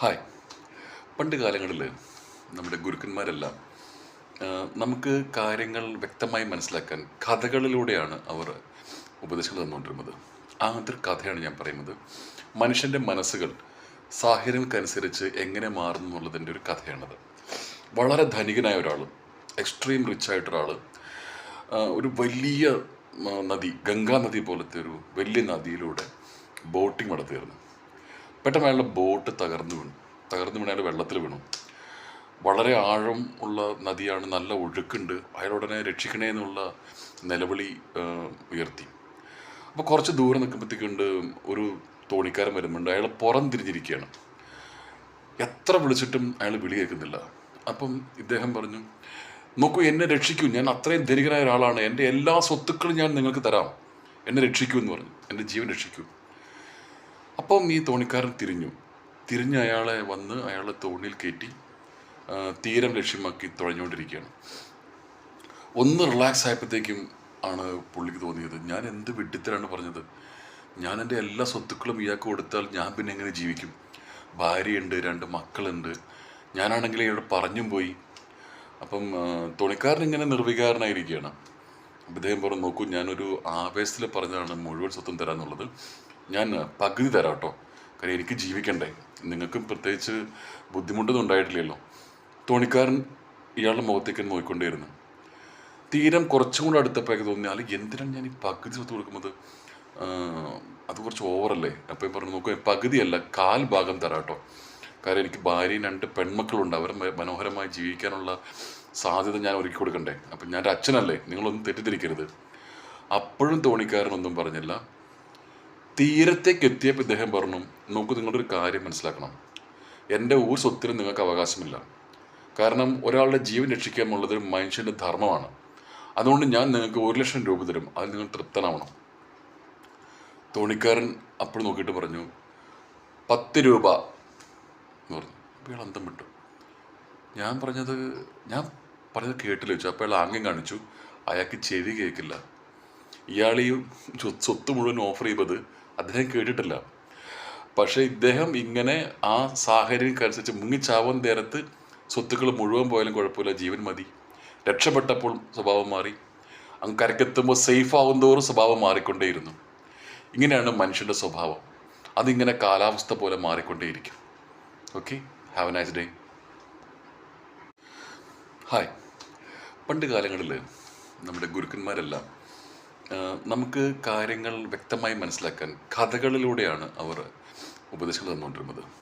Hi. പണ്ട് കാലങ്ങളിൽ നമ്മുടെ ഗുരുക്കന്മാരെല്ലാം നമുക്ക് കാര്യങ്ങൾ വ്യക്തമായി മനസ്സിലാക്കാൻ കഥകളിലൂടെയാണ് അവർ ഉപദേശങ്ങൾ തന്നുകൊണ്ടിരുന്നത്. ആ ഒരു കഥയാണ് ഞാൻ പറയുന്നത്. മനുഷ്യൻ്റെ മനസ്സുകൾ സാഹചര്യങ്ങൾക്കനുസരിച്ച് എങ്ങനെ മാറുന്നു എന്നുള്ളതിൻ്റെ ഒരു കഥയാണത്. വളരെ ധനികനായ ഒരാൾ, എക്സ്ട്രീം റിച്ച് ആയിട്ടൊരാൾ, ഒരു വലിയ നദി, ഗംഗാ നദി പോലത്തെ ഒരു വലിയ നദിയിലൂടെ ബോട്ടിംഗ് നടത്തിയിരുന്നു. പെട്ടെന്ന് അയാളുടെ ബോട്ട് തകർന്നു വീണ് അയാൾ വെള്ളത്തിൽ വീണു. വളരെ ആഴം ഉള്ള നദിയാണ്, നല്ല ഒഴുക്കുണ്ട്. അയാളുടനെ രക്ഷിക്കണേ എന്നുള്ള നിലവിളി ഉയർത്തി. അപ്പോൾ കുറച്ച് ദൂരെ നിൽക്കുമ്പോഴത്തേക്കുണ്ട് ഒരു തോണിക്കാരൻ വരുന്നുണ്ട്. അയാൾ പുറം തിരിഞ്ഞിരിക്കുകയാണ്. എത്ര വിളിച്ചിട്ടും അയാൾ വിളി കേൾക്കുന്നില്ല. അപ്പം ഇദ്ദേഹം പറഞ്ഞു, നോക്കൂ, എന്നെ രക്ഷിക്കൂ, ഞാൻ അത്രയും ധനികനായ ഒരാളാണ്, എൻ്റെ എല്ലാ സ്വത്തുക്കളും ഞാൻ നിങ്ങൾക്ക് തരാം, എന്നെ രക്ഷിക്കൂ എന്ന് പറഞ്ഞു, എൻ്റെ ജീവൻ രക്ഷിക്കൂ. അപ്പം ഈ തോണിക്കാരൻ തിരിഞ്ഞ് അയാളെ തോണിയിൽ കയറ്റി തീരം ലക്ഷ്യമാക്കി തുഴഞ്ഞുകൊണ്ടിരിക്കുകയാണ്. ഒന്ന് റിലാക്സ് ആയപ്പോഴത്തേക്കും ആണ് പുള്ളിക്ക് തോന്നിയത്, ഞാൻ എന്ത് വിഡ്ഢിത്തരാണ് പറഞ്ഞത്. ഞാൻ എൻ്റെ എല്ലാ സ്വത്തുക്കളും ഇയാൾക്ക് കൊടുത്താൽ ഞാൻ പിന്നെ എങ്ങനെ ജീവിക്കും? ഭാര്യയുണ്ട്, 2 മക്കളുണ്ട്, ഞാനാണെങ്കിൽ ഇയാളോട് പറഞ്ഞും പോയി. അപ്പം തോണിക്കാരൻ ഇങ്ങനെ നിർവികാരനായിരിക്കുകയാണ്. അപ്പം ഇദ്ദേഹം പറഞ്ഞു, നോക്കൂ, ഞാനൊരു ആവേശത്തിൽ പറഞ്ഞതാണ് മുഴുവൻ സ്വത്തും തരാമെന്നുള്ളത്. ഞാൻ പകുതി തരാം കേട്ടോ, കാര്യം എനിക്ക് ജീവിക്കണ്ടേ, നിങ്ങൾക്കും പ്രത്യേകിച്ച് ബുദ്ധിമുട്ടൊന്നും ഉണ്ടായിട്ടില്ലല്ലോ. തോണിക്കാരൻ ഇയാളുടെ മുഖത്തേക്ക് നോക്കിക്കൊണ്ടേയിരുന്നു. തീരം കുറച്ചും കൂടെ അടുത്തപ്പോഴേക്ക് തോന്നി, എന്തിനാണ് ഞാൻ ഈ പകുതി സ്വത്ത് കൊടുക്കുന്നത്, അത് കുറച്ച് ഓവറല്ലേ. അപ്പം പറഞ്ഞു, നോക്കൂ, പകുതിയല്ല, 1/4 ഭാഗം തരാം കേട്ടോ, കാര്യം എനിക്ക് ഭാര്യയും 2 പെൺമക്കളുണ്ട്, അവർ മനോഹരമായി ജീവിക്കാനുള്ള സാധ്യത ഞാൻ ഒരുക്കി കൊടുക്കണ്ടേ. അപ്പം ഞാൻ ഒരു അച്ഛനല്ലേ, നിങ്ങളൊന്നും തെറ്റിദ്ധരിക്കരുത്. അപ്പോഴും തോണിക്കാരനൊന്നും പറഞ്ഞില്ല. തീരത്തേക്ക് എത്തിയപ്പോൾ ഇദ്ദേഹം പറഞ്ഞു, നോക്കൂ, നിങ്ങളൊരു കാര്യം മനസ്സിലാക്കണം, എൻ്റെ ഒരു സ്വത്തിനും നിങ്ങൾക്ക് അവകാശമില്ല. കാരണം ഒരാളുടെ ജീവൻ രക്ഷിക്കുക എന്നുള്ളത് ഒരു മനുഷ്യൻ്റെ ധർമ്മമാണ്. അതുകൊണ്ട് ഞാൻ നിങ്ങൾക്ക് 1,00,000 രൂപ തരും, അതിൽ നിങ്ങൾ തൃപ്തനാവണം. തോണിക്കാരൻ അപ്പോൾ നോക്കിയിട്ട് പറഞ്ഞു, 10 രൂപ എന്ന് പറഞ്ഞു. അപ്പോൾ ഇയാൾ അന്തം വിട്ടു. ഞാൻ പറഞ്ഞത് കേട്ടില്ല വെച്ചു. അപ്പോൾ അയാൾ ആംഗ്യം കാണിച്ചു. അയാൾക്ക് ചെവി കേൾക്കില്ല. ഇയാൾ ഈ സ്വത്ത് മുഴുവൻ ഓഫർ ചെയ്തത് അദ്ദേഹം കേട്ടിട്ടില്ല. പക്ഷേ ഇദ്ദേഹം ഇങ്ങനെ ആ സാഹചര്യങ്ങൾക്കനുസരിച്ച് മുങ്ങിച്ചാവാൻ നേരത്ത് സ്വത്തുക്കൾ മുഴുവൻ പോയാലും കുഴപ്പമില്ല, ജീവൻ മതി. രക്ഷപ്പെട്ടപ്പോൾ സ്വഭാവം മാറി. അങ്ങ് കരക്കെത്തുമ്പോൾ സേഫ് ആവുന്നതോറും സ്വഭാവം മാറിക്കൊണ്ടേയിരുന്നു. ഇങ്ങനെയാണ് മനുഷ്യൻ്റെ സ്വഭാവം. അതിങ്ങനെ കാലാവസ്ഥ പോലെ മാറിക്കൊണ്ടേയിരിക്കും. Okay, have a nice day. Hi. പണ്ട് കാലങ്ങളിൽ നമ്മുടെ ഗുരുക്കന്മാരെല്ലാം നമുക്ക് കാര്യങ്ങൾ വ്യക്തമായി മനസ്സിലാക്കാൻ കഥകളിലൂടെയാണ് അവർ ഉപദേശങ്ങൾ തന്നുകൊണ്ടിരുന്നത്.